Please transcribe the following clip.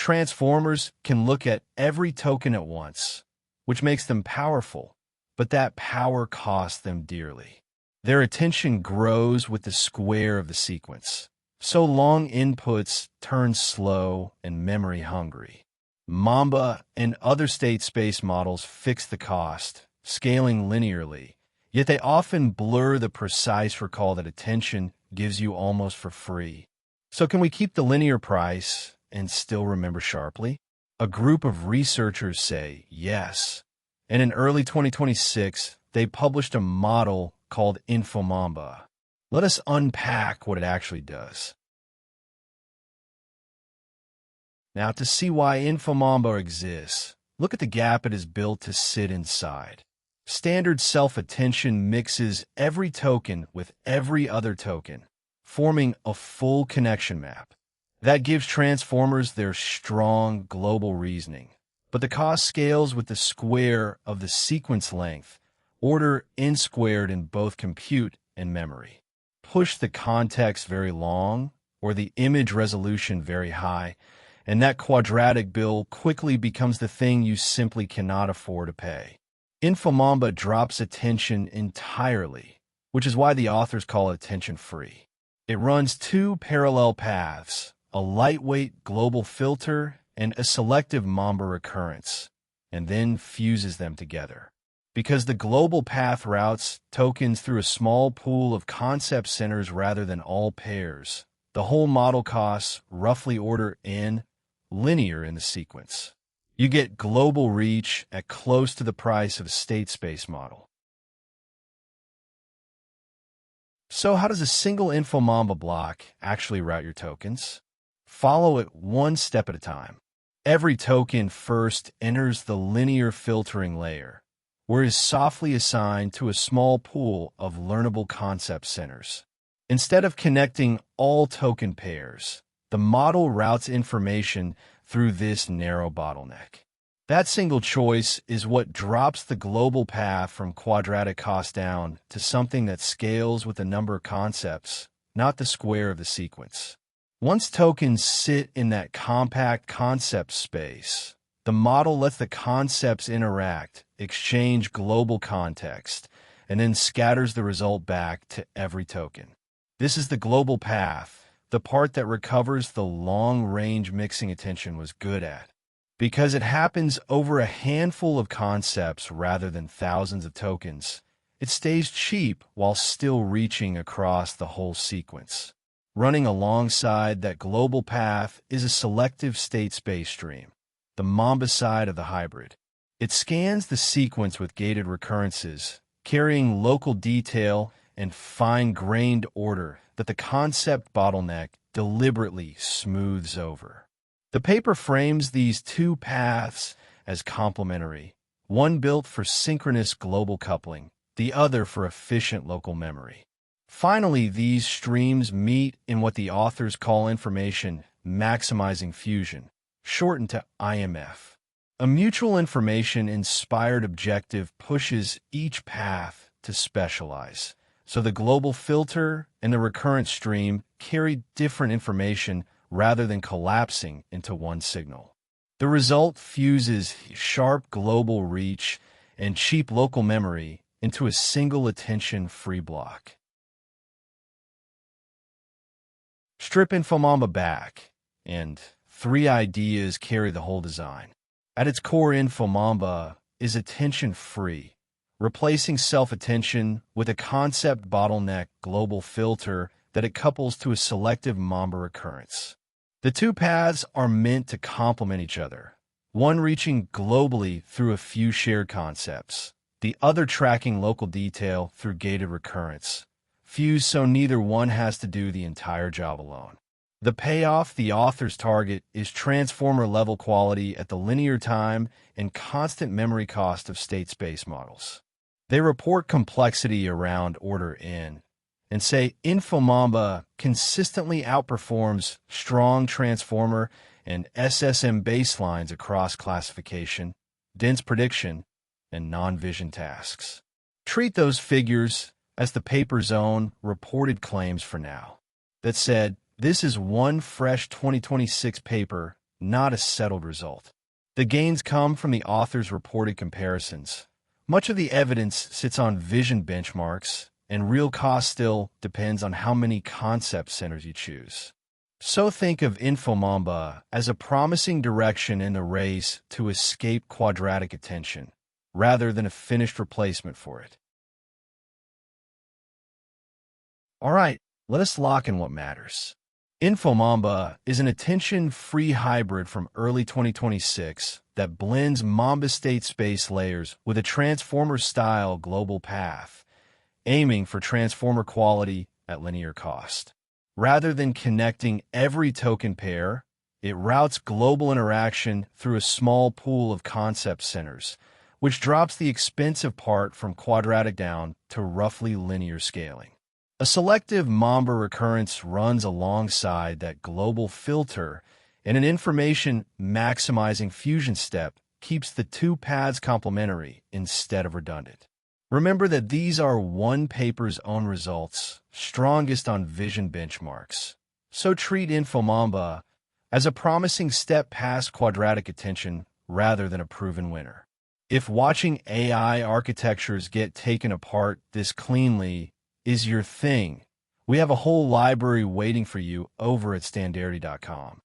transformers can look at every token at once, which makes them powerful, but that power costs them dearly. Their attention grows with the square of the sequence, so long inputs turn slow and memory hungry. Mamba and other state space models fix the cost, scaling linearly, yet they often blur the precise recall that attention gives you almost for free. So can we keep the linear price and still remember sharply? A group of researchers say yes. And in early 2026, they published a model called InfoMamba. Let us unpack what it actually does. Now, to see why InfoMamba exists, look at the gap it is built to sit inside. Standard self-attention mixes every token with every other token, forming a full connection map. That gives transformers their strong global reasoning. But the cost scales with the square of the sequence length, order n squared in both compute and memory. Push the context very long, or the image resolution very high, and that quadratic bill quickly becomes the thing you simply cannot afford to pay. InfoMamba drops attention entirely, which is why the authors call it attention-free. It runs two parallel paths, a lightweight global filter and a selective Mamba recurrence, and then fuses them together. Because the global path routes tokens through a small pool of concept centers rather than all pairs, the whole model costs roughly order n linear in the sequence. You get global reach at close to the price of a state space model. So how does a single InfoMamba block actually route your tokens? Follow it one step at a time. Every token first enters the linear filtering layer, where it is softly assigned to a small pool of learnable concept centers. Instead of connecting all token pairs, the model routes information through this narrow bottleneck. That single choice is what drops the global path from quadratic cost down to something that scales with the number of concepts, not the square of the sequence. Once tokens sit in that compact concept space, the model lets the concepts interact, exchange global context, and then scatters the result back to every token. This is the global path, the part that recovers the long-range mixing attention was good at. Because it happens over a handful of concepts rather than thousands of tokens, it stays cheap while still reaching across the whole sequence. Running alongside that global path is a selective state space stream, the Mamba side of the hybrid. It scans the sequence with gated recurrences, carrying local detail and fine-grained order that the concept bottleneck deliberately smooths over. The paper frames these two paths as complementary, one built for synchronous global coupling, the other for efficient local memory. Finally, these streams meet in what the authors call information maximizing fusion, shortened to IMF. A mutual information-inspired objective pushes each path to specialize, so the global filter and the recurrent stream carry different information rather than collapsing into one signal. The result fuses sharp global reach and cheap local memory into a single attention-free block. Strip InfoMamba back, and three ideas carry the whole design. At its core, InfoMamba is attention-free, replacing self-attention with a concept bottleneck global filter that it couples to a selective Mamba recurrence. The two paths are meant to complement each other, one reaching globally through a few shared concepts, the other tracking local detail through gated recurrence, fused so neither one has to do the entire job alone. The payoff the authors target is transformer-level quality at the linear time and constant memory cost of state space models. They report complexity around order n, and say InfoMamba consistently outperforms strong transformer and SSM baselines across classification, dense prediction, and non-vision tasks. Treat those figures as the paper's own reported claims for now. That said, this is one fresh 2026 paper not a settled result. The gains come from the author's reported comparisons. Much of the evidence sits on vision benchmarks, and real cost still depends on how many concept centers you choose. So think of InfoMamba as a promising direction in the race to escape quadratic attention, rather than a finished replacement for it. All right, let us lock in what matters. InfoMamba is an attention-free hybrid from early 2026 that blends Mamba state space layers with a transformer-style global path, aiming for transformer quality at linear cost. Rather than connecting every token pair, it routes global interaction through a small pool of concept centers, which drops the expensive part from quadratic down to roughly linear scaling. A selective Mamba recurrence runs alongside that global filter, and an information-maximizing fusion step keeps the two paths complementary instead of redundant. Remember that these are one paper's own results, strongest on vision benchmarks. So treat InfoMamba as a promising step past quadratic attention rather than a proven winner. If watching AI architectures get taken apart this cleanly is your thing, we have a whole library waiting for you over at standarity.com.